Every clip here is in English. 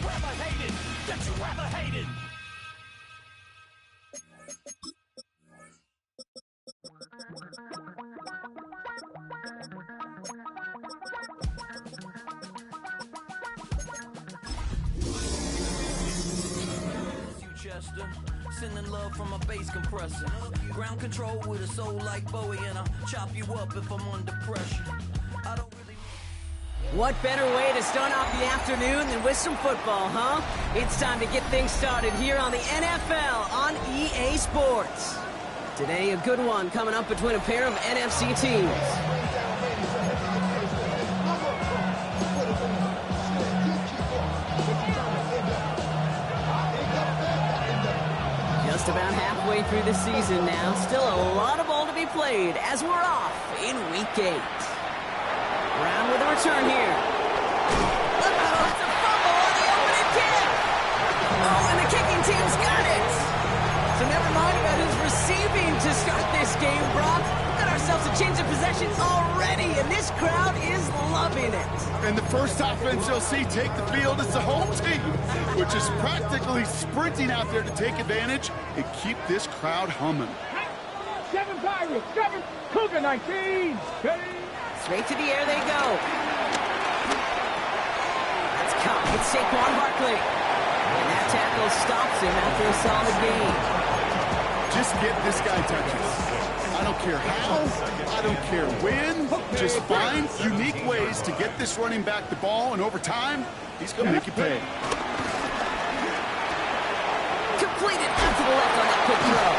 ever hated, that you ever hated. Sending love from a bass compressor. Ground control with a soul like Bowie, and I'll chop you up if I'm under pressure. I don't really... What better way to start off the afternoon than with some football, huh? It's time to get things started here on the NFL on EA Sports. Today, a good one coming up between a pair of NFC teams. Just about halfway through the season now. Still a lot of ball to be played as we're off in Week 8. Brown with a return here. Uh-oh, it's a fumble on the opening kick. Oh, and the kicking team's got it. So never mind about who's receiving to start this game, Brock. We've got ourselves a change of possession already, and this crowd is loving it. And the first offense you'll see take the field is the home team, which is practically sprinting out there to take advantage and keep this crowd humming. 7 Pirates, 7 Cougar 19. Straight to the air they go. That's caught. It's Saquon Barkley. And that tackle stops him after a solid gain. Just get this guy touches. I don't care how, I don't care when, just find unique ways to get this running back the ball, and over time, he's going to make you pay. Completed out to the left on that quick throw.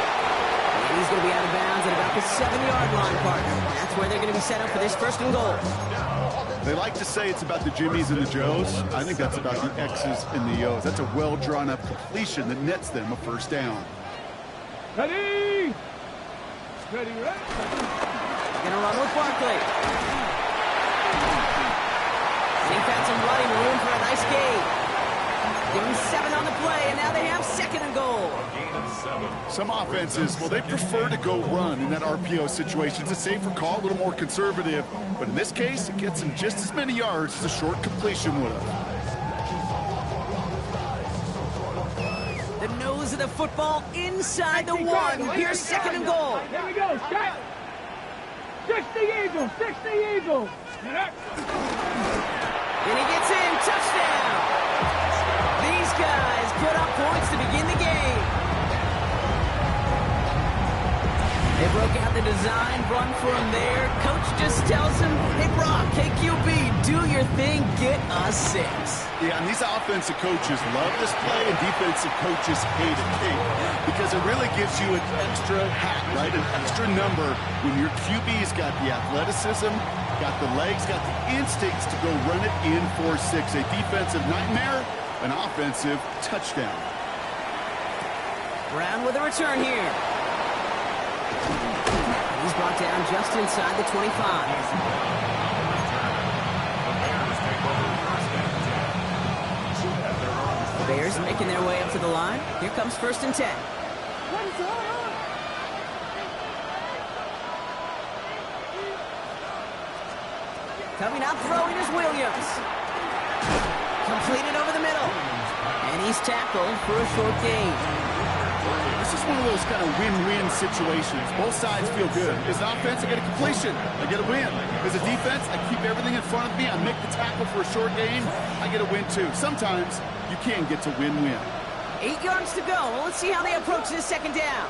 And he's going to be out of bounds at about the 7-yard line, partner. That's where they're going to be set up for this first and goal. They like to say it's about the Jimmies and the Joes. I think that's about the X's and the O's. That's a well-drawn-up completion that nets them a first down. Ready! Ready, ready. Gonna run with Barkley. And he found some running room for a nice gain. Give him 7 on the play, and now they have second and goal. Some offenses, well, they prefer to go run in that RPO situation. It's a safer call, a little more conservative. But in this case, it gets them just as many yards as a short completion would have. The nose of the football inside the 1. Here's second and goal. Here we go, shot. 60 Eagles, 60 Eagles. And he gets in, touchdown. These guys put up points to begin the game. They broke out the design, run from there. Coach just tells him, hey, Brock, KQB, do your thing, get us 6. Yeah, and these offensive coaches love this play, and defensive coaches hate it, because it really gives you an extra hat, right, an extra number when your QB's got the athleticism, got the legs, got the instincts to go run it in for 6. A defensive nightmare, an offensive touchdown. Brown with a return here. He's brought down just inside the 25. Bears making their way up to the line. Here comes first and 10. Coming out throwing is Williams. Completed over the middle. And he's tackled for a short gain. This is one of those kind of win-win situations. Both sides feel good. As an offense, I get a completion. I get a win. As a defense, I keep everything in front of me. I make the tackle for a short gain. I get a win, too. Sometimes you can get to win-win. 8 yards to go. Well, let's see how they approach this second down.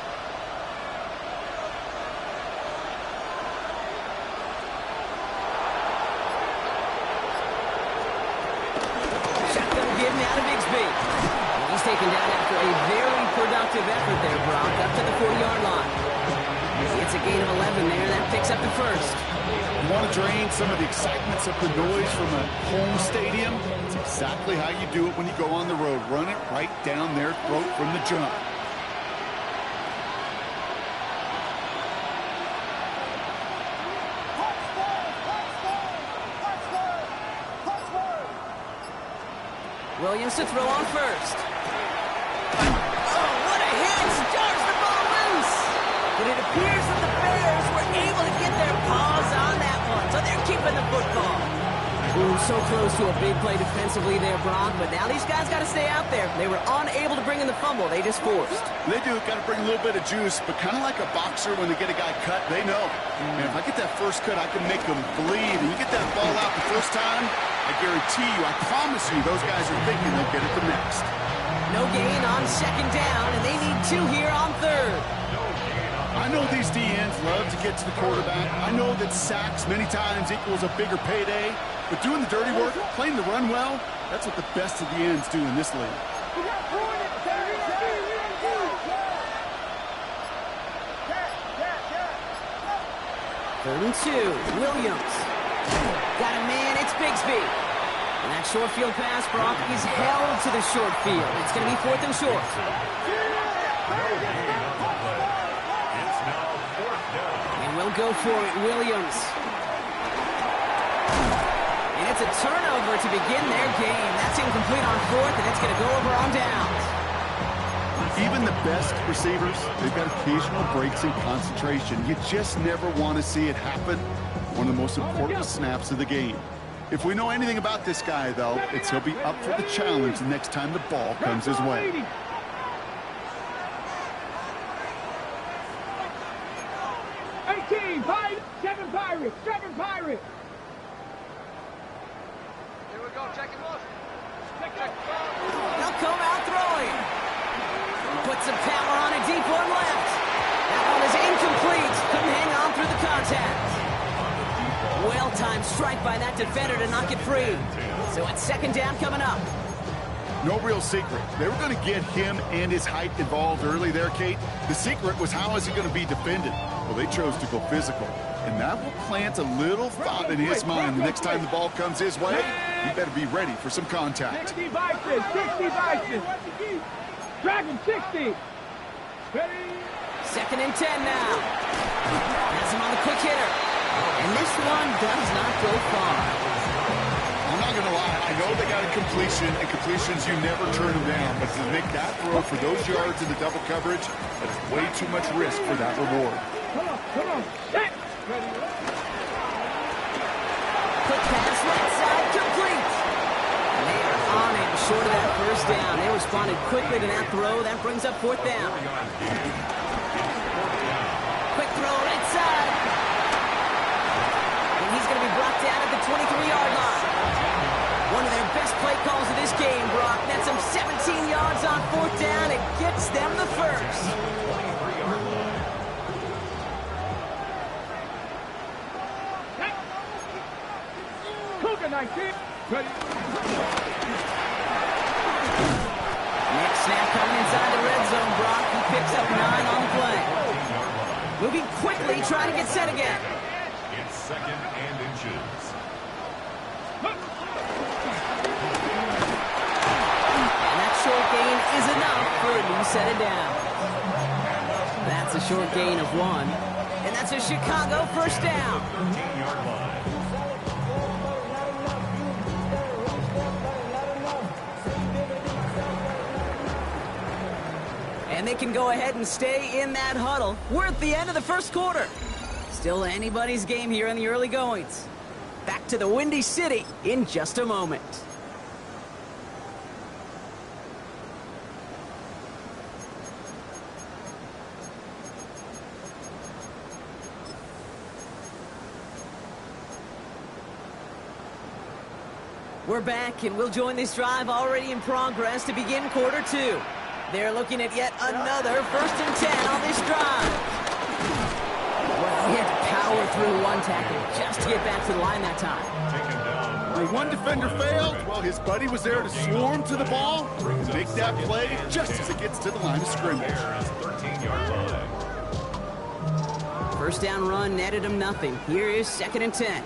Shotgun give now to Bigsby. He's taken down after a very productive effort there, Brock, up to the 40-yard line. It's a gain of 11 there. That picks up the first. You want to drain some of the excitements of the noise from a home stadium? It's exactly how you do it when you go on the road. Run it right down their throat from the jump. Williams to throw on first. Oh, what a hit! Stars the ball loose! But it appears that the Bears were able to get their paws on that one, so they're keeping the football. Ooh, so close to a big play defensively there, Brock, but now these guys got to stay out there. They were unable to bring in the fumble. They just forced. They do. Got to bring a little bit of juice, but kind of like a boxer when they get a guy cut, they know. Man, if I get that first cut, I can make them bleed. And you get that ball out the first time, I guarantee you, I promise you, those guys are thinking they'll get it the next. No gain on second down, and they need 2 here on third. I know these DNs love to get to the quarterback. I know that sacks many times equals a bigger payday. But doing the dirty work, playing the run well, that's what the best of the ends do in this league. Third and 2, Williams. Got a man, it's Bigsby. And that short field pass, Brock, is held to the short field. It's going to be 4th and short. And we'll go for it, Williams. And it's a turnover to begin their game. That's incomplete on 4th, and it's going to go over on downs. Even the best receivers, they've got occasional breaks in concentration. You just never want to see it happen. One of the most important snaps of the game. If we know anything about this guy, though, it's he'll be up for the challenge the next time the ball comes his way. Seven Pirates. Here we go, check it out. They'll come out throwing. Put some power on a deep one left. That one is incomplete. Couldn't hang on through the contact. Well-timed strike by that defender to knock it free. So it's second down coming up. No real secret. They were going to get him and his height involved early there, Kate. The secret was how is he going to be defended? Well, they chose to go physical. And that will plant a little thought in his mind. The next time the ball comes his way, he better be ready for some contact. 60 Bison. Dragon 60. Second and 10 now. Has him on the quick hitter. And this one does not go far. I'm not going to lie. I know they got a completion, and completions, you never turn them down. But to make that throw for those yards in the double coverage, that is way too much risk for that reward. Come on. Set. Quick pass, right side, complete. And they are on it, short of that first down. They responded quickly to that throw. That brings up 4th down. Quick throw, right side. And he's going to be brought down at the 23-yard line. One of their best play calls of this game, Brock. That's some 17 yards on 4th down. It gets them the first. Cougar 19. Ready. Next snap coming inside the red zone, Brock. He picks up 9 on the play. Moving quickly, trying to get set again. It's second and inches. And that short gain is enough for a new set of downs. That's a short gain of 1. And that's a Chicago first down. 15-yard line. And they can go ahead and stay in that huddle. We're at the end of the first quarter. Still anybody's game here in the early goings. Back to the Windy City in just a moment. We're back, and we'll join this drive already in progress to begin quarter 2. They're looking at yet another 1st and 10 on this drive. Well, he had to power through one tackle just to get back to the line that time. When one defender failed, well, his buddy was there to swarm to the ball and make that play just as it gets to the line of scrimmage. 13-yard line. First down run netted him nothing. Here is 2nd and 10.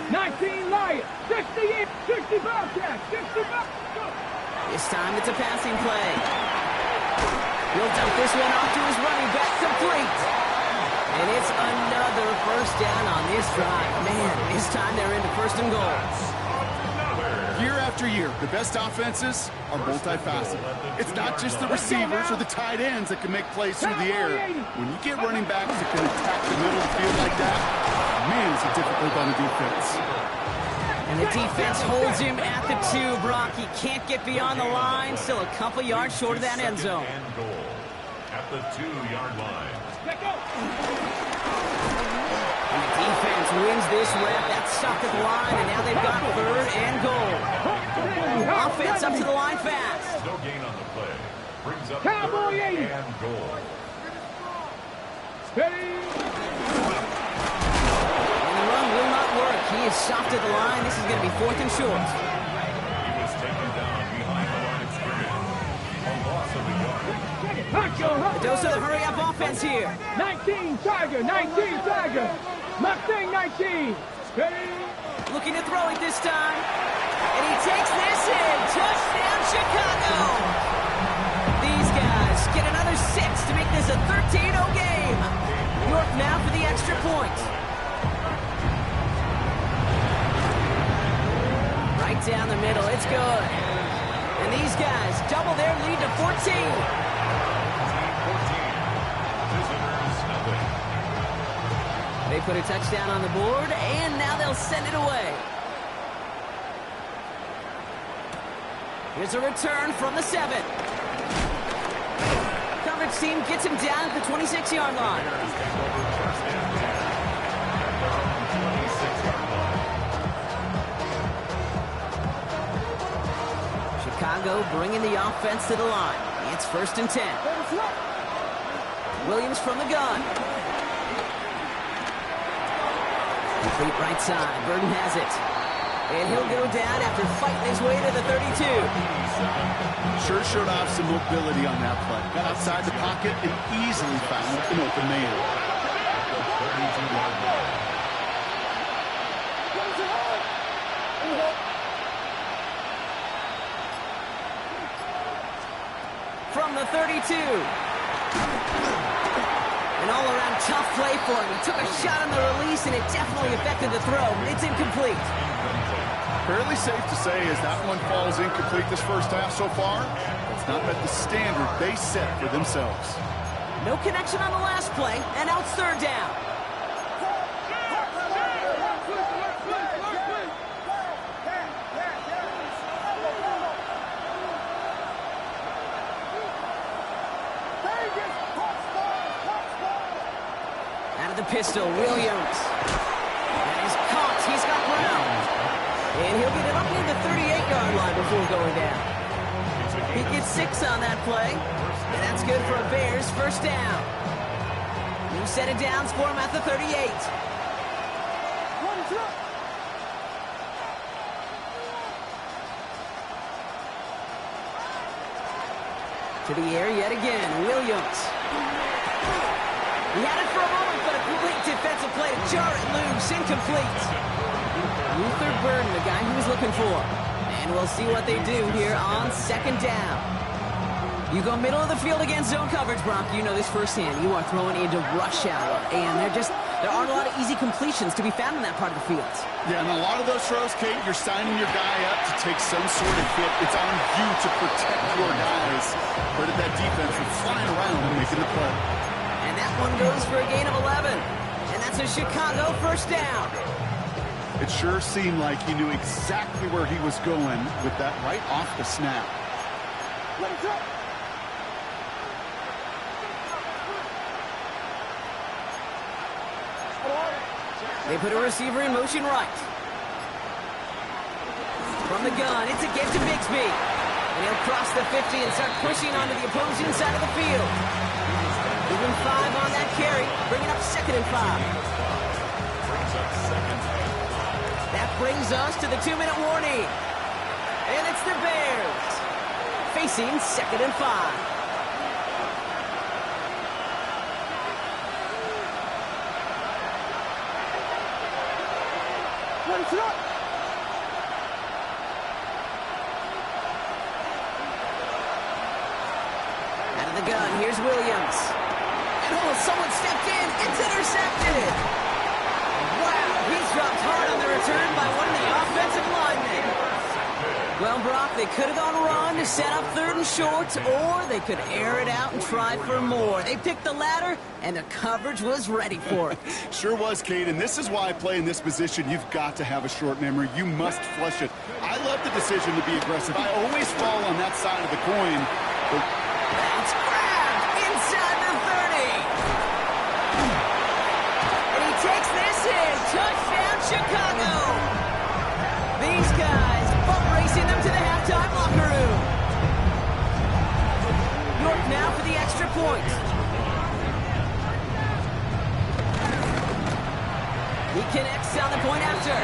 19 Lions. 60 Bobcats. 60 Bobcats. This time it's a passing play. He'll dump this one off to his running back, complete. And it's another first down on this drive. Man, this time they're into 1st and goal. Year after year, the best offenses are multifaceted. It's not just the receivers or the tight ends that can make plays through the air. When you get running backs that can attack the middle of the field like that, Man, is it difficult on the defense. And the defense holds him at the 2, Brock. He can't get beyond the line. Still a couple yards short of that end zone. And goal at the 2-yard line. And the defense wins this rep. That's stopped at the line, and now they've got 3rd and goal. Offense up to the line fast. No gain on the play. Brings up Cowboy 3rd 80. and goal. Steady. And the run will not work. He is stopped at the line. This is going to be 4th and short. He was taken down behind the line of scrimmage. A loss of a yard. A dose of the hurry-up offense here. 19 Tiger, 19 Tiger. Mustang 19. Steady. Looking to throw it this time. And he takes this in. Touchdown, Chicago. These guys get another 6 to make this a 13-0 game. York now for the extra point. Right down the middle. It's good. And these guys double their lead to 14. 14. Visitors, nothing. They put a touchdown on the board, and now they'll send it away. Here's a return from the 7. Coverage team gets him down at the 26-yard line. Chicago bringing the offense to the line. It's 1st and 10. Williams from the gun. Complete right side. Burton has it. And he'll go down after fighting his way to the 32. Sure showed off some mobility on that play. Got outside the pocket and easily found an open man. From the 32. An all-around tough play for him. He took a shot on the release, and it definitely affected the throw. It's incomplete. Fairly safe to say as that one falls incomplete this first half so far, it's not met the standard they set for themselves. No connection on the last play, and now it's 3rd down. Out of the pistol, Williams. And he's caught. He's got ground. And he'll get it up near the 38-yard line before going down. He gets 6 on that play. And that's good for a Bears 1st down. New set of downs for him at the 38. To the air yet again, Williams. He had it for a moment, but a complete defensive play to jar it loose, incomplete. Luther Burden, the guy he was looking for. And we'll see what they do here on 2nd down. You go middle of the field against zone coverage, Brock. You know this firsthand. You are throwing into rush hour, and there aren't a lot of easy completions to be found in that part of the field. Yeah, and a lot of those throws, Kate, you're signing your guy up to take some sort of hit. It's on you to protect your guys. Part of that defense is flying around and making the play. And that one goes for a gain of 11. And that's a Chicago 1st down. It sure seemed like he knew exactly where he was going with that right off the snap. They put a receiver in motion right. From the gun, it's a get to Bigsby. And he'll cross the 50 and start pushing onto the opposing side of the field. Moving 5 on that carry, bringing up 2nd and 5. That brings us to the 2-minute warning. And it's the Bears facing 2nd and 5. Out of the gun, here's Williams. And oh, someone stepped in. It's intercepted. Wow, he's dropped hard on the return by one of the offensive linemen. Well, Brock, they could have gone run to set up 3rd and short, or they could air it out and try for more. They picked the latter, and the coverage was ready for it. Sure was, Kate, and this is why I play in this position. You've got to have a short memory. You must flush it. I love the decision to be aggressive. I always fall on that side of the coin. That's grabbed inside the 30. And he takes this in. Touchdown, Chicago. These guys both racing them to the halftime locker room. York now for the extra point. He connects on the point after.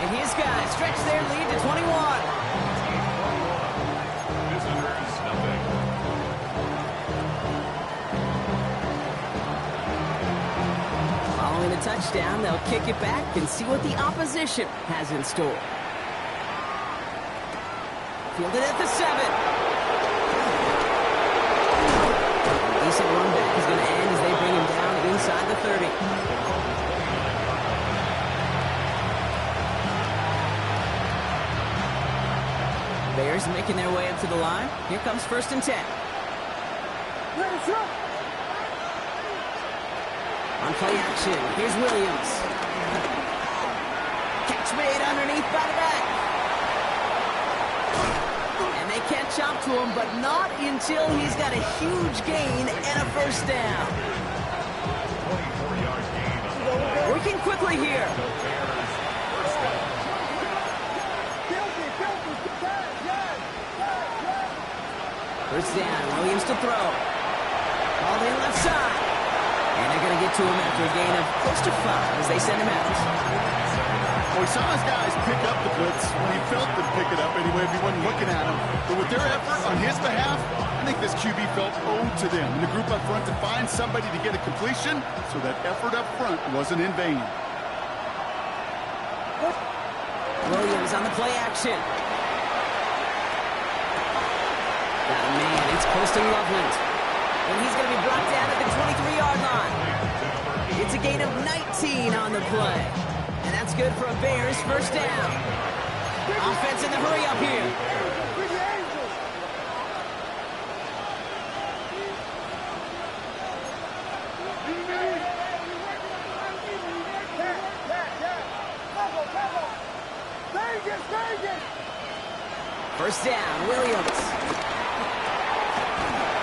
And his guys stretch their lead to 21. Visitors, nothing. Following the touchdown, they'll kick it back and see what the opposition has in store. Fielded at the 7. Decent run back is going to end as they bring him down inside the 30. Bears making their way up to the line. Here comes 1st and 10. On play action, here's Williams. Catch made underneath by the back. And they catch up to him, but not until he's got a huge gain and a 1st down. 24-yard gain on the play. Working quickly here. First down, Williams to throw. Ball in left side. And they're going to get to him after a gain of close to 5 as they send him out. Well, we saw his guys pick up the blitz when he felt them pick it up anyway if he wasn't looking at him. But with their effort on his behalf, I think this QB felt owed to them. And the group up front to find somebody to get a completion, so that effort up front wasn't in vain. Williams on the play action. Got a man, it's Poston Loveland. And he's going to be brought down at the 23-yard line. It's a gain of 19 on the play. And that's good for a Bears 1st down. Offense in the hurry up here. First down, Williams.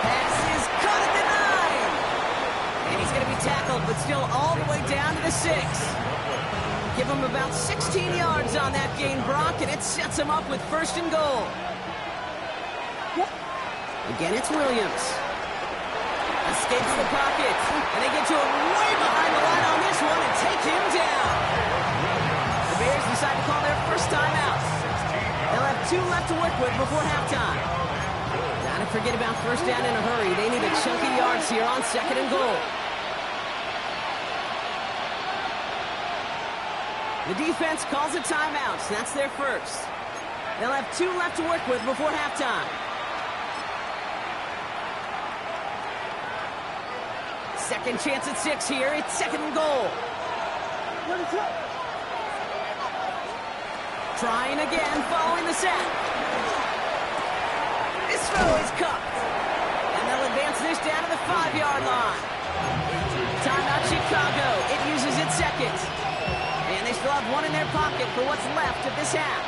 Pass is caught at the 9. And he's going to be tackled, but still all the way down to the 6. Give him about 16 yards on that gain, Brock, and it sets him up with 1st and goal. Again, it's Williams. Escapes the pocket, and they get to him way behind the line on this one and take him down. The Bears decide to call their first timeout. They'll have 2 left to work with before halftime. Gotta forget about 1st down in a hurry. They need a chunky yards here on 2nd and goal. The defense calls a timeout, so that's their first. They'll have 2 left to work with before halftime. Second chance at 6 here. It's 2nd and goal. Trying again, following the sack. This throw is caught. And they'll advance this down to the 5-yard line. Timeout Chicago. It uses its 2nd. And they still have 1 in their pocket for what's left of this half.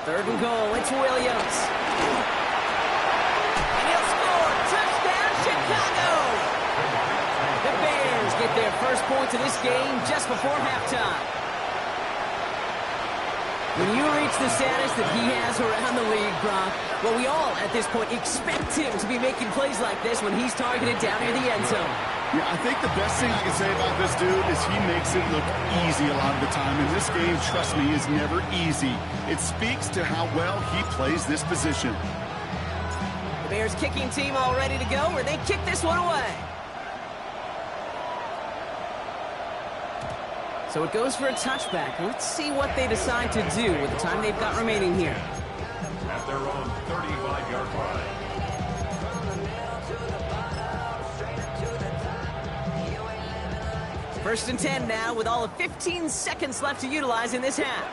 3rd and goal. It's Williams. And he'll score. Touchdown, Chicago. The Bears get their first points of this game just before halftime. When you reach the status that he has around the league, Brock, well, we all, at this point, expect him to be making plays like this when he's targeted down near the end zone. Yeah, I think the best thing I can say about this dude is he makes it look easy a lot of the time. And this game, trust me, is never easy. It speaks to how well he plays this position. The Bears kicking team all ready to go, or they kick this one away. So it goes for a touchback. Let's see what they decide to do with the time they've got remaining here. At their own 35-yard line. First and 10 now with all of 15 seconds left to utilize in this half.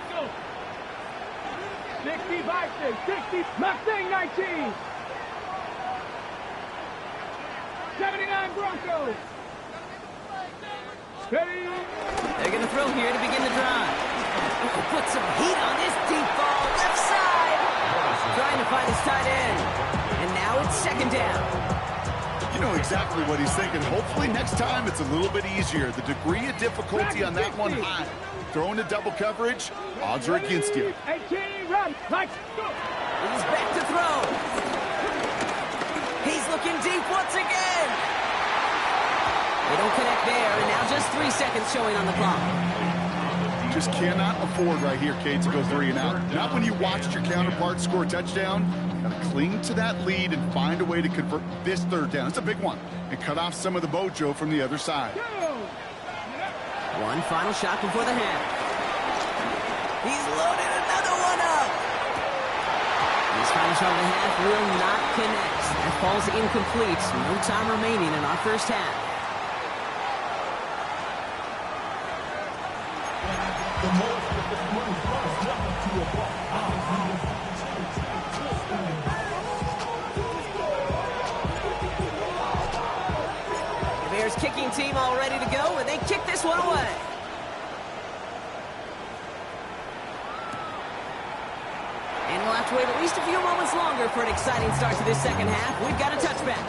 60 Vikings, 60 Mustang 19. 79 Broncos. Ready? They're going to throw here to begin the drive. Put some heat on this deep ball. Left side. Trying to find his tight end. And now it's second down. You know exactly what he's thinking. Hopefully next time it's a little bit easier. The degree of difficulty on that one high. Throwing to double coverage, odds are against you. 18, run. He's back to throw. He's looking deep once again. They don't connect there, and now just 3 seconds showing on the clock. Just cannot afford right here, Kate, to go 3 and out. Not when you watched your counterpart score a touchdown. Got to cling to that lead and find a way to convert this third down. It's a big one. And cut off some of the mojo from the other side. One final shot before the half. He's loaded another one up. This final shot of the half will not connect. That falls incomplete. No time remaining in our first half. The Bears kicking team all ready to go, and they kick this one away. And we'll have to wait at least a few moments longer for an exciting start to this second half. We've got a touchback.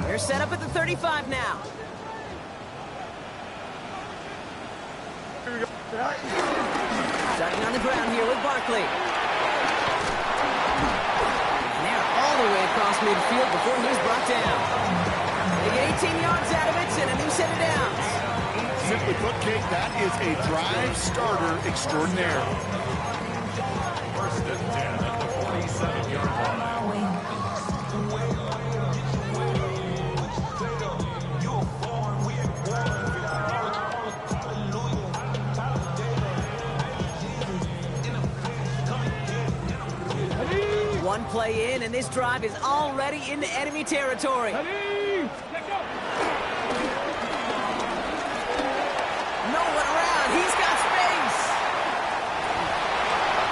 They're set up at the 35 now. Starting on the ground here with Barkley. And they're all the way across midfield before he's brought down. They get 18 yards out of it and a new set of downs. Simply put, Kate, that is a drive starter extraordinaire. First and 10 at the 47-yard line. One play in, and this drive is already into enemy territory. No one around. He's got space.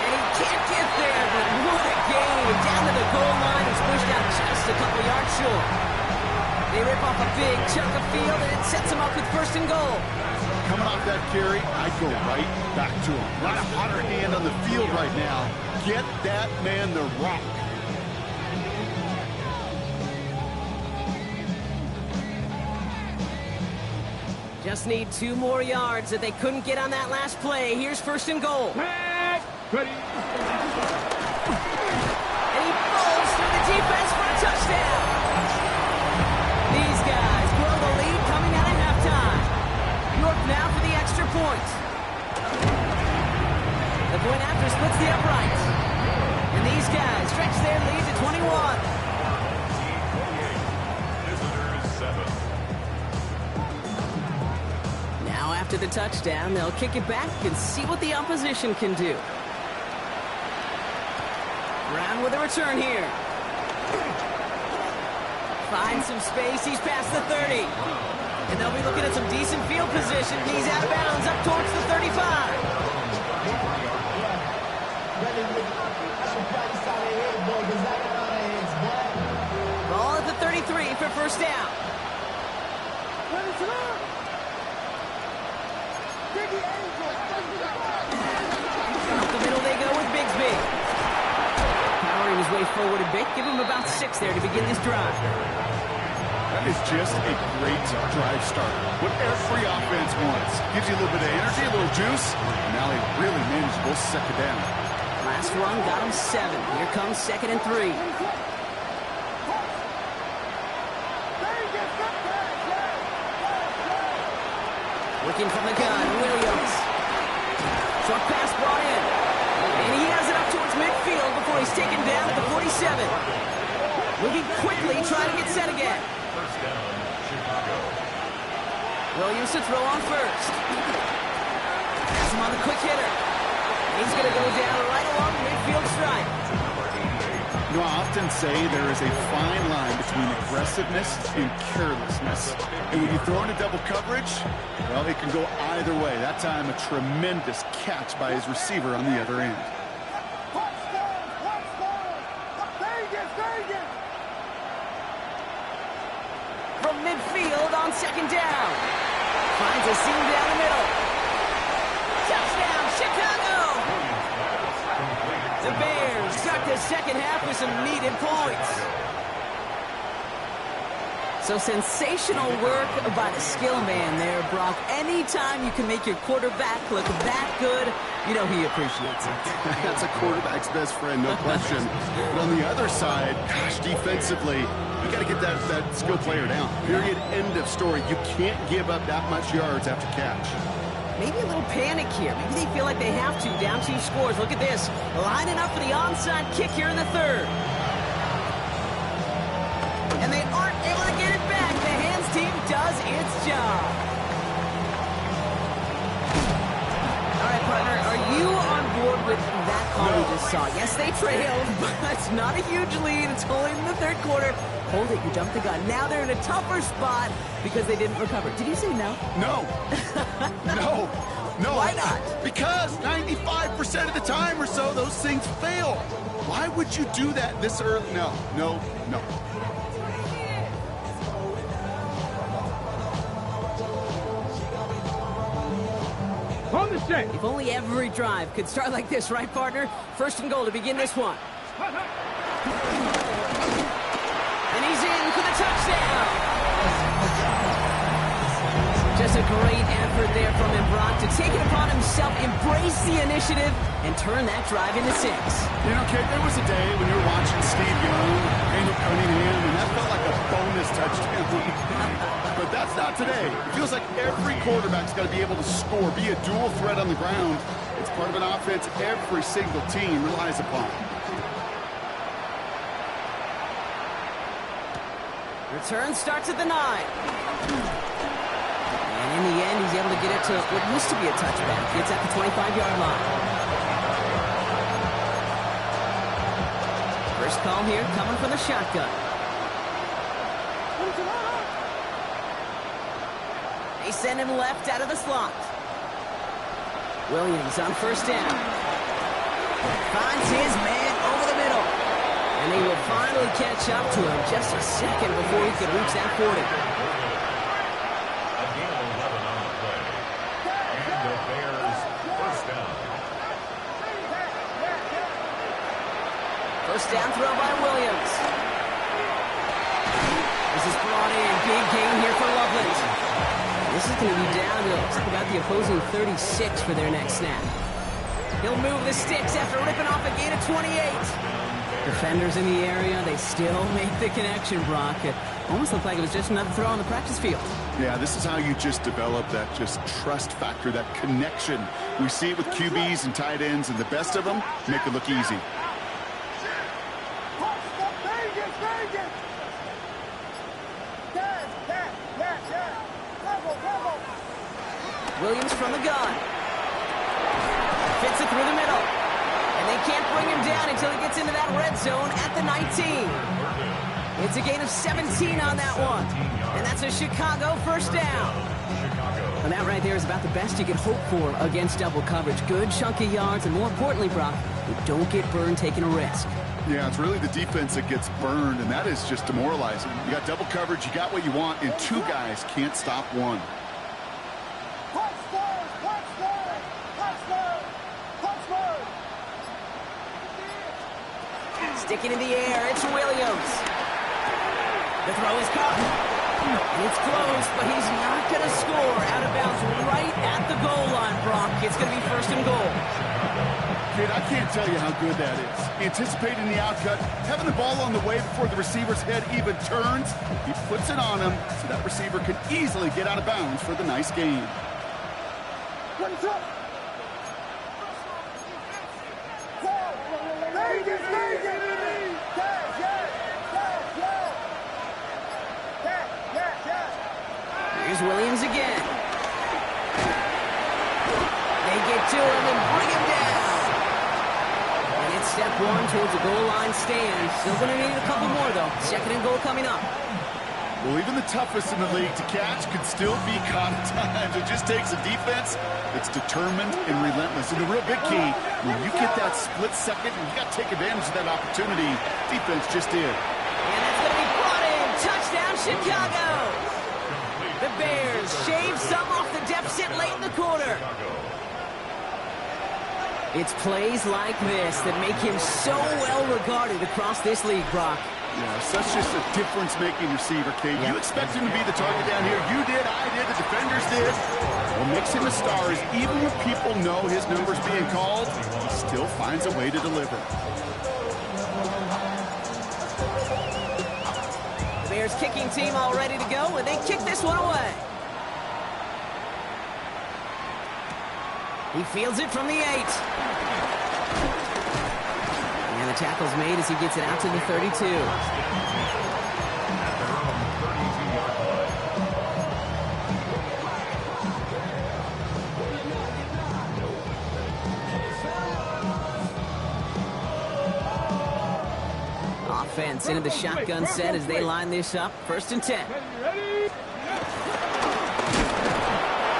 And he can't get there, but what a game. Down to the goal line. He's pushed out just a couple yards short. They rip off a big chunk of field, and it sets him up with first and goal. Coming off that carry, I go right back to him. Not a hotter hand on the field right now. Get that man the rock. Just need 2 more yards that they couldn't get on that last play. Here's first and goal. Ready. And he falls through the defense for a touchdown. These guys grow the lead coming out of halftime. York now for the extra point. The point after splits the uprights. And these guys stretch their lead to 21. Visitors 7. Now after the touchdown, they'll kick it back and see what the opposition can do. Brown with a return here. Finds some space. He's past the 30. And they'll be looking at some decent field position. He's out of bounds up towards the 35. Ball at the 33 for first down. Up the middle they go with Bigsby. Powering his way forward a bit. Give him about 6 there to begin this drive. That is just a great drive starter. What every offense wants. Gives you a little bit of energy, a little juice. And now they really manageable second down. Last run got him 7. Here comes second and 3. Looking from the gun, Williams. Short pass brought in. And he has it up towards midfield before he's taken down at the 47. Moving quickly, trying to get set again. First down, Chicago. Williams to throw on first. Has him on the quick hitter. He's going to go down right along the midfield stripe. You know, I often say there is a fine line between aggressiveness and carelessness. And when you throw into double coverage, well, it can go either way. That time, a tremendous catch by his receiver on the other end. From midfield on second down. Finds a seam down the middle. Touchdown, Chicago! The Bears start the second half with some needed points. So sensational work by the skill man there, Brock. Anytime you can make your quarterback look that good, you know he appreciates it. That's a quarterback's best friend, no question. But on the other side, gosh, defensively, you got to get that skill player down. Period, end of story. You can't give up that much yards after catch. Maybe a little panic here. Maybe they feel like they have to. Down 2 scores. Look at this. Lining up for the onside kick here in the third. And they aren't able to get it back. The hands team does its job. All right, partner, are you on board with that call we just saw? Yes, they trailed, but it's not a huge lead. It's only in the third quarter. Hold it, you jumped the gun. Now they're in a tougher spot because they didn't recover. Did you say no? No. No. No. Why not? Because 95% of the time or so, those things fail. Why would you do that this early? No, no, no. On the set. If only every drive could start like this, right, partner? First and goal to begin this one. And he's in for the touchdown. Just a great effort there from him, Brock, to take it upon himself, embrace the initiative, and turn that drive into 6. You know, Kate, there was a day when you were watching Steve Young, Daniel Cunningham, and that felt like a bonus touchdown. But that's not today. It feels like every quarterback's got to be able to score, be a dual threat on the ground. It's part of an offense every single team relies upon. Return starts at the 9. And in the end, he's able to get it to what used to be a touchback. It's at the 25-yard line. First call here coming from the shotgun. They send him left out of the slot. Williams on first down. Finds his man over the middle. And he will finally catch up to him just a second before he could reach that 40. First down throw by Williams. This is brought in. Big gain here for Loveland. This is going to be down to about the opposing 36 for their next snap. He'll move the sticks after ripping off a gain of 28. Defenders in the area, they still make the connection, Brock. It almost looked like it was just another throw on the practice field. Yeah, this is how you just develop that just trust factor, that connection. We see it with QBs and tight ends, and the best of them make it look easy. Williams from the gun. Fits it through the middle. And they can't bring him down until he gets into that red zone at the 19. It's a gain of 17 on that one. And that's a Chicago first down. And that right there is about the best you can hope for against double coverage. Good chunky yards, and more importantly, Brock, you don't get burned taking a risk. Yeah, it's really the defense that gets burned, and that is just demoralizing. You got double coverage, you got what you want, and 2 guys can't stop one. Sticking in the air, it's Williams. The throw is caught. And it's close, but he's not going to score. Out of bounds right at the goal line, Brock. It's going to be first and goal. Kid, I can't tell you how good that is. Anticipating the outcut, having the ball on the way before the receiver's head even turns. He puts it on him so that receiver can easily get out of bounds for the nice gain. Here's Williams again. to him and bring him down. And it's step one towards a goal line stand. Still going to need a couple more, though. Second and goal coming up. Well, even the toughest in the league to catch could still be caught at times. It just takes a defense that's determined and relentless. And the real big key, when you get that split second, and you got to take advantage of that opportunity, defense just did. And that's going to be brought in. Touchdown, Chicago. The Bears shave some off the deficit late in the quarter. It's plays like this that make him so well regarded across this league, Brock. Yeah, such just a difference-making receiver, Kate. You expect him to be the target down here. You did, I did, the defenders did. What makes him a star is even when people know his number's being called, he still finds a way to deliver. Bears kicking team all ready to go, and they kick this one away. He fields it from the 8. And the tackle's made as he gets it out to the 32. Offense into the shotgun set as they line this up. 1st and 10.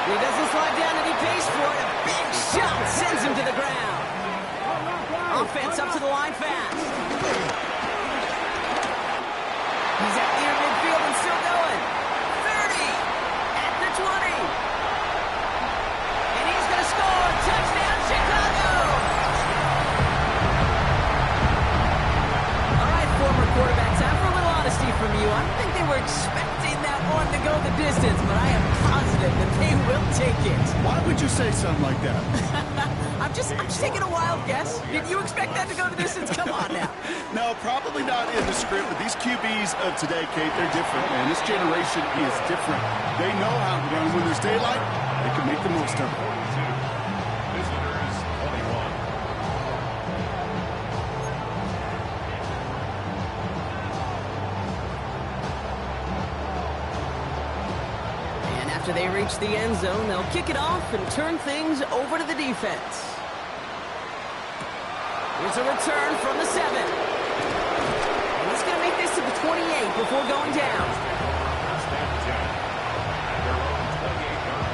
He doesn't slide down and he pays for it. A big shot sends him to the ground. Offense up to the line fast. He's at near midfield and still going. 30 at the 20. And he's going to score. Touchdown, Chicago. All right, former quarterback, time for a little honesty from you. I don't think they were expecting that one to go the distance, but I am positive that they will take it. Why would you say something like that? I'm just taking a wild guess. Did you expect that to go the distance? Come on now. No, probably not in the script, but these QBs of today, Kate, they're different, man. This generation is different. They know how to run. When there's daylight, they can make the most of it. Visitors 21. And after they reach the end zone, they'll kick it off and turn things over to the defense. Here's a return from the 7. And he's going to make this to the 28 before going down. First and 10. At their own 28-yard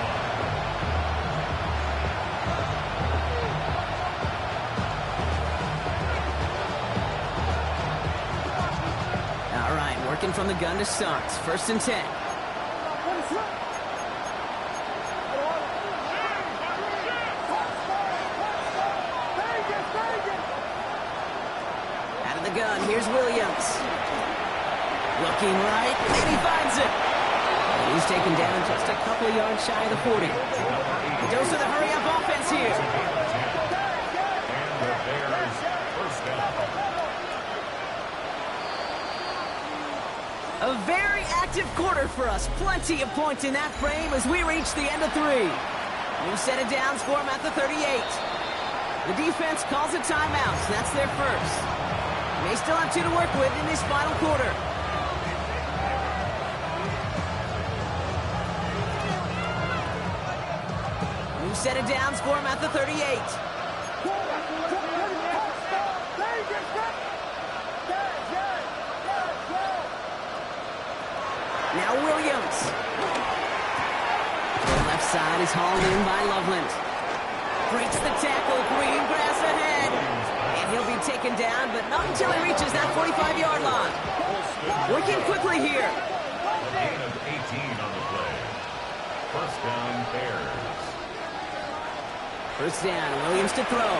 line. All right, working from the gun to start. 1st and 10. Gun. Here's Williams. Looking right, and he finds it. And he's taken down just a couple of yards shy of the 40. He goes to the hurry-up offense here. And the Bears first down. A very active quarter for us. Plenty of points in that frame as we reach the end of 3. New set of downs for him at the 38. The defense calls a timeout. So that's their first. They still have 2 to work with in this final quarter. New set of downs for him at the 38. Now Williams. The left side is hauled in by Loveland. Breaks the tackle, green grass ahead. And he'll be taken down, but not until he reaches that 45-yard line. Working quickly here. Gain of 18 on the play. First down, Bears. First down, Williams to throw.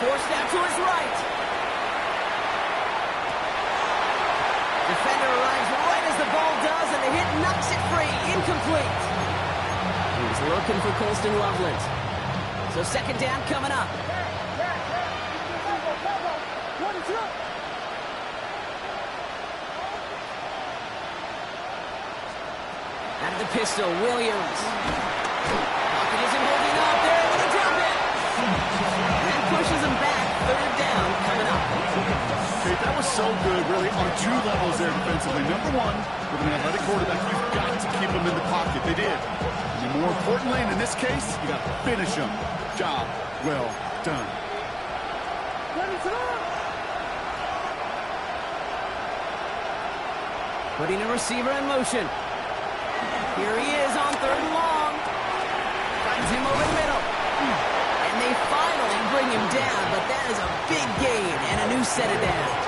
Forced out to his right. Defender arrives right as the ball does, and the hit knocks it free. Incomplete. He's looking for Colston Loveland. So 2nd down coming up. Out of the pistol, Williams. Pocket isn't holding up. They're able to drop it. And that pushes him back. 3rd down coming up. Kate, that was so good, really, on two levels there defensively. Number one, with an athletic quarterback, you've got to keep him in the pocket. They did. And more importantly, and in this case, you got to finish him. Job well done. Putting a receiver in motion. Here he is on 3rd and long. Finds him over the middle. And they finally bring him down, but that is a big gain and a new set of downs.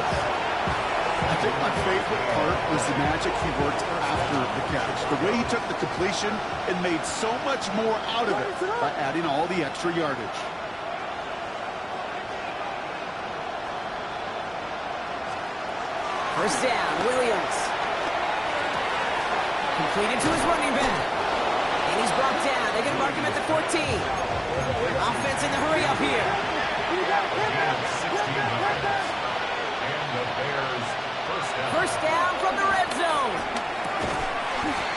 I think my favorite part was the magic he worked after the catch. The way he took the completion and made so much more out of it by adding all the extra yardage. First down, Williams. Completed to his running back. And he's brought down. They're going to mark him at the 14. Offense in the hurry up here. First down from the red zone.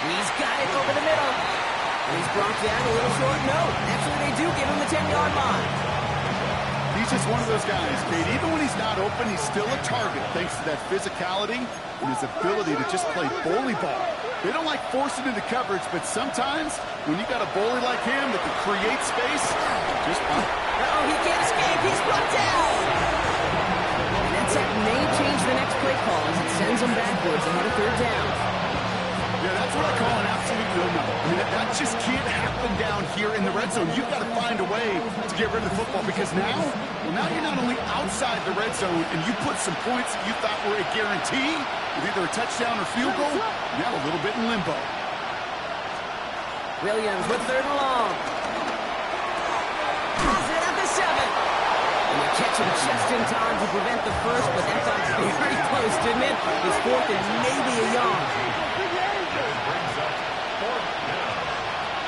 He's got it over the middle. And he's brought down a little short. No, actually they do give him the 10-yard line. He's just one of those guys, Kate. Even when he's not open, he's still a target thanks to that physicality and his ability to just play bully ball. They don't like forcing into coverage, but sometimes when you got a bully like him that can create space, just fine. Uh-oh, he can't escape. He's brought down. And that sack may change the next play call as it sends him backwards ahead of 3rd down. Yeah, that's what I call an absolute no-no. I mean, that just can't happen down here in the red zone. You've got to find a way to get rid of the football because now you're not only outside the red zone and you put some points that you thought were a guarantee with either a touchdown or field goal, now a little bit in limbo. Williams with 3rd and long. Has it at the 7. And they catch him just in time to prevent the first, but that time's very close, didn't it? It's 4th and maybe a yard.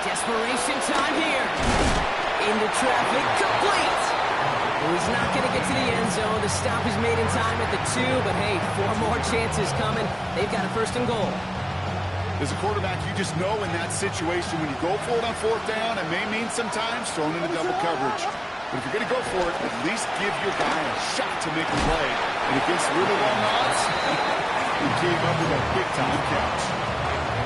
Desperation time here. Into traffic, complete. Well, he's not going to get to the end zone. The stop is made in time at the 2, but hey, 4 more chances coming. They've got a 1st and goal. As a quarterback, you just know in that situation when you go for it on 4th down, it may mean sometimes thrown into double coverage. But if you're going to go for it, at least give your guy a shot to make a play. And against really long odds, he came up with a big-time catch.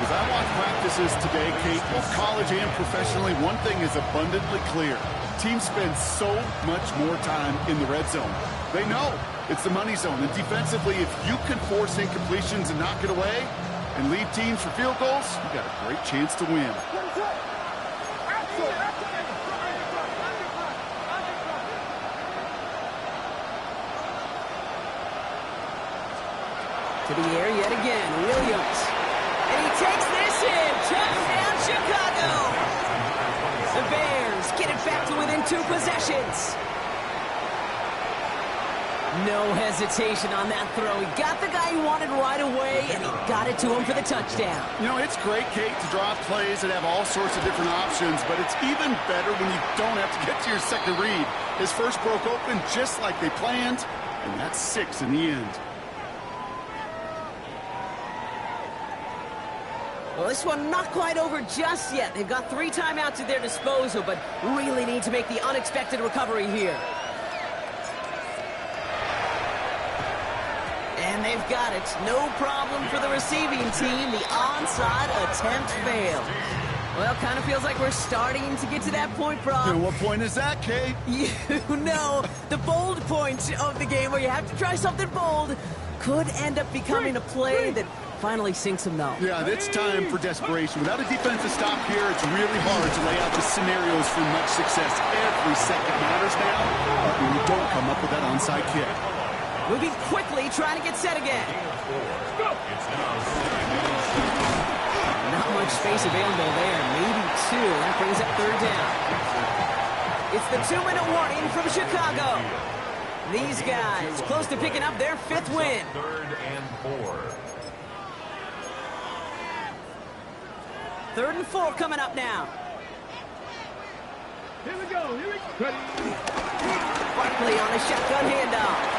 As I watch practices today, Kate, both college and professionally, one thing is abundantly clear. Teams spend so much more time in the red zone. They know it's the money zone. And defensively, if you can force incompletions and knock it away and lead teams for field goals, you got a great chance to win. To the air yet again, Williams. And he takes this in. Touchdown, Chicago. The Bears get it back to within 2 possessions. No hesitation on that throw. He got the guy he wanted right away, and he got it to him for the touchdown. You know, it's great, Kate, to draw plays that have all sorts of different options, but it's even better when you don't have to get to your second read. His first broke open just like they planned, and that's 6 in the end. Well, this one not quite over just yet. They've got 3 timeouts at their disposal, but really need to make the unexpected recovery here. And they've got it. No problem for the receiving team. The onside attempt failed. Well, kind of feels like we're starting to get to that point, Brock. And what point is that, Kate? You know, the bold point of the game where you have to try something bold could end up becoming a play that finally sinks him, though. Yeah, it's time for desperation. Without a defensive stop here, it's really hard to lay out the scenarios for much success. Every second matters now when you don't come up with that onside kick. Moving quickly, trying to get set again. Not much space available there. Maybe 2. That brings up 3rd down. It's the 2-minute warning from Chicago. These guys close to picking up their 5th win. 3rd and 4. 3rd and 4 coming up now. Here we go. Ready. Barkley on a shotgun handoff.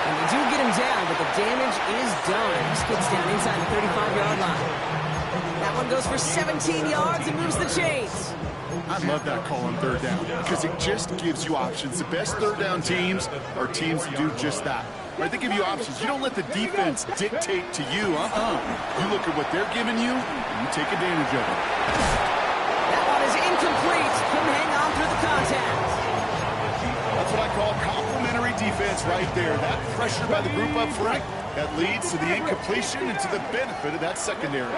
And they do get him down, but the damage is done. He skids down inside the 35-yard line. That one goes for 17 yards and moves the chains. I love that call on third down because it just gives you options. The best third down teams are teams that do just that. Right? They give you options. You don't let the defense dictate to you. You look at what they're giving you, and you take advantage of it. That one is incomplete. Couldn't hang on through the contact. That's what I call complimentary defense right there. That pressure by the group up front, that leads to the incompletion and to the benefit of that secondary.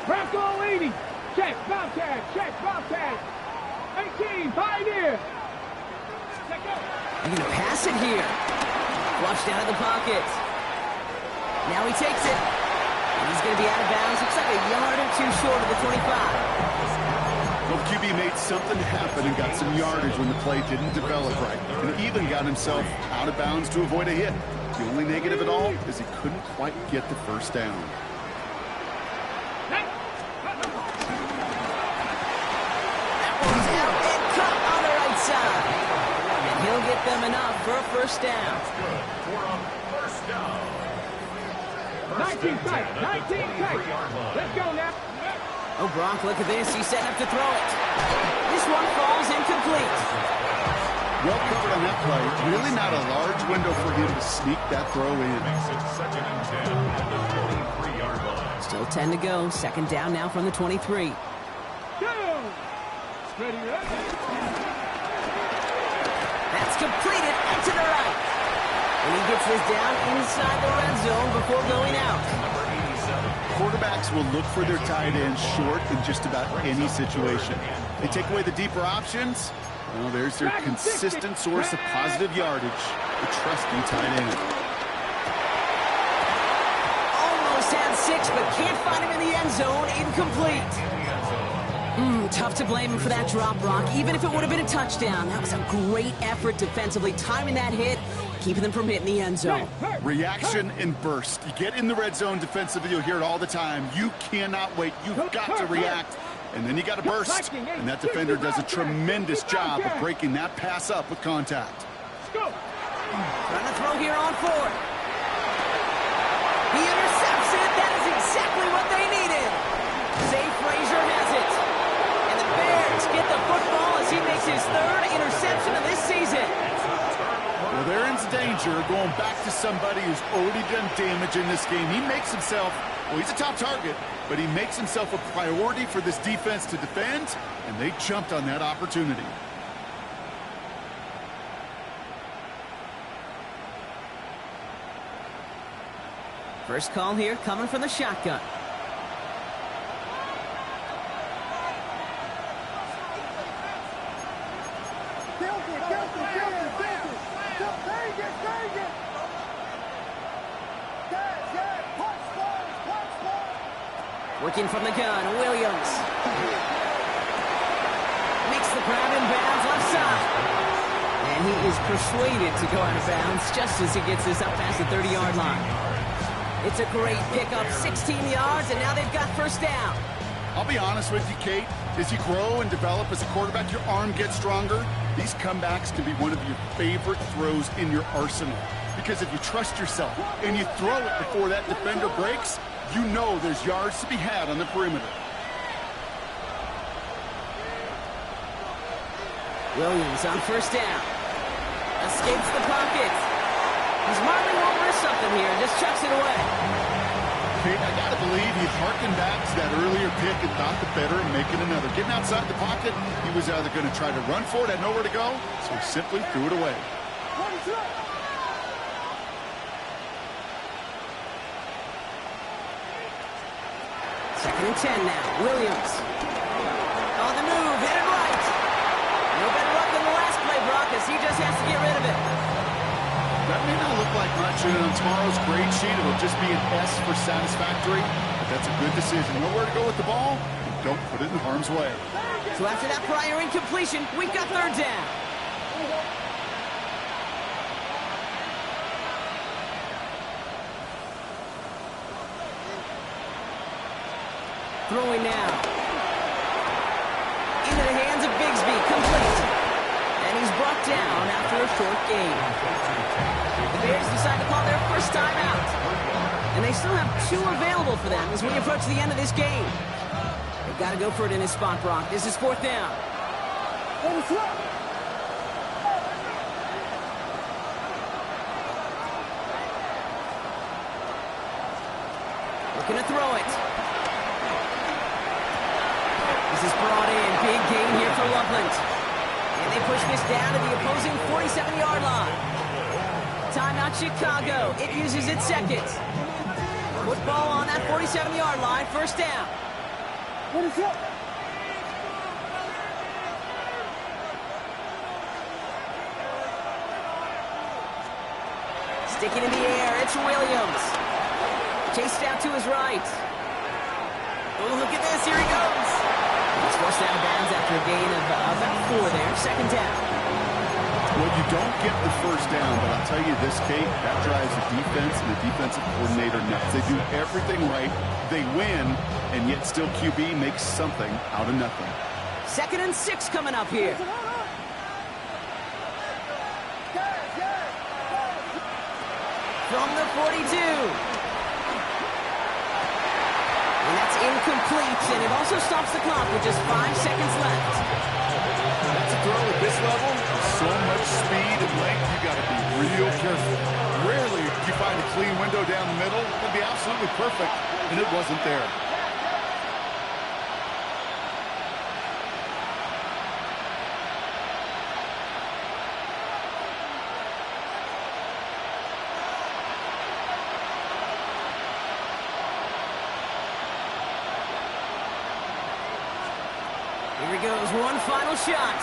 Bronco 80. Check, Bobcat, check, Bobcat. 18, 5 here. Check out. They're going to pass it here. Flushed out of the pocket. Now he takes it. And he's going to be out of bounds. Looks like a yard or two short of the 25. Well, QB made something happen and got some yardage when the play didn't develop right. And even got himself out of bounds to avoid a hit. The only negative at all is he couldn't quite get the first down. That one's out and cut on the right side. And he'll get them enough for a first down. For a first down. 19 tight, 19 tight. Let's go now. Oh, Gronk, look at this. He's setting up to throw it. This one falls incomplete. Well covered on that play. Really not a large window for him to sneak that throw in. Makes it 2nd and 10 at the 23-yard line. Still 10 to go. Second down now from the 23. Go. Ready, ready. That's completed and to the right. And he gets this down inside the red zone before going out. Number 87. Quarterbacks will look for their tight end short in just about any situation. They take away the deeper options. Well, there's their consistent source of positive yardage, the trusty tight end. Almost had 6, but can't find him in the end zone. Incomplete. Tough to blame him for that drop, Brock. Even if it would have been a touchdown, that was a great effort defensively, timing that hit, keeping them from hitting the end zone. Reaction and burst. You get in the red zone defensively, you'll hear it all the time. You cannot wait. You've got to react. And then you got to burst. And that defender does a tremendous job of breaking that pass up with contact. Go. Trying to throw here on 4. He intercepts it. That is exactly what they needed. Zay Frazier has it. And the Bears get the football as he makes his 3rd interception of this season. Well, they're in danger going back to somebody who's already done damage in this game. He makes himself, well, he's a top target, but he makes himself a priority for this defense to defend, and they jumped on that opportunity. First call here coming from the shotgun. Working from the gun, Williams. Makes the grab in bounds left side. And he is persuaded to go out of bounds just as he gets this up past the 30-yard line. It's a great pickup, 16 yards, and now they've got first down. I'll be honest with you, Kate. As you grow and develop as a quarterback, your arm gets stronger. These comebacks can be one of your favorite throws in your arsenal. Because if you trust yourself and you throw it before that defender breaks, you know there's yards to be had on the perimeter. Williams on first down. Escapes the pocket. He's marking over something here. Just chucks it away. Kate, I got to believe he harkened back to that earlier pick and thought the better of making another. Getting outside the pocket, he was either going to try to run for it, had nowhere to go, so he simply threw it away. Second and 10 now. Williams. On the move. Hit it right. No better luck than the last play, Brock, as he just has to get rid of it. That may not look like much, and on tomorrow's grade sheet, it'll just be an S for satisfactory, but that's a good decision. Know where to go with the ball, and don't put it in harm's way. So after that prior incompletion, we've got third down. Throwing now. Into the hands of Bigsby. Complete. And he's brought down after a short game. The Bears decide to call their first timeout. And they still have 2 available for them as we approach the end of this game. Got to go for it in his spot, Brock. This is 4th down. Looking to throw it. This is brought in. Big gain here for Loveland. And they push this down to the opposing 47-yard line. Timeout Chicago. It uses its second. Football on that 47-yard line. 1st down. Sticking in the air. It's Williams. Chased out to his right. Oh, look at this. Here he goes. He's forced out of bounds after a gain of about 4 there. 2nd down. Well, you don't get the 1st down, but I'll tell you this, Kate, that drives the defense and the defensive coordinator nuts. They do everything right. They win, and yet still QB makes something out of nothing. 2nd and 6 coming up here. From the 42. And that's incomplete, and it also stops the clock with just 5 seconds left. That's a throw at this level. So much speed and length, you got to be real careful. Rarely do you find a clean window down the middle. It'd be absolutely perfect, and it wasn't there. Here he goes, one final shot.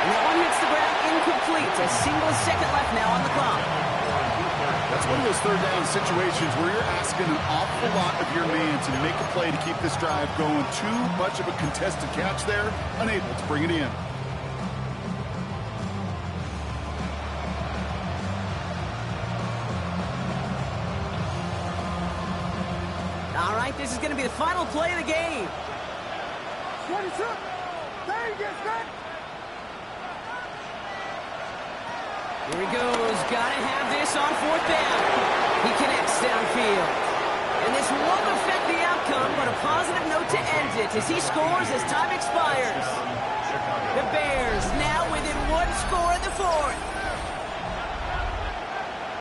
And that one hits the ground incomplete. A single second left now on the clock. That's one of those 3rd down situations where you're asking an awful lot of your man to make a play to keep this drive going. Too much of a contested catch there, unable to bring it in. All right, this is going to be the final play of the game. Here he goes. Got to have this on 4th down. He connects downfield. And this won't affect the outcome, but a positive note to end it as he scores as time expires. The Bears now within 1 score in the 4th.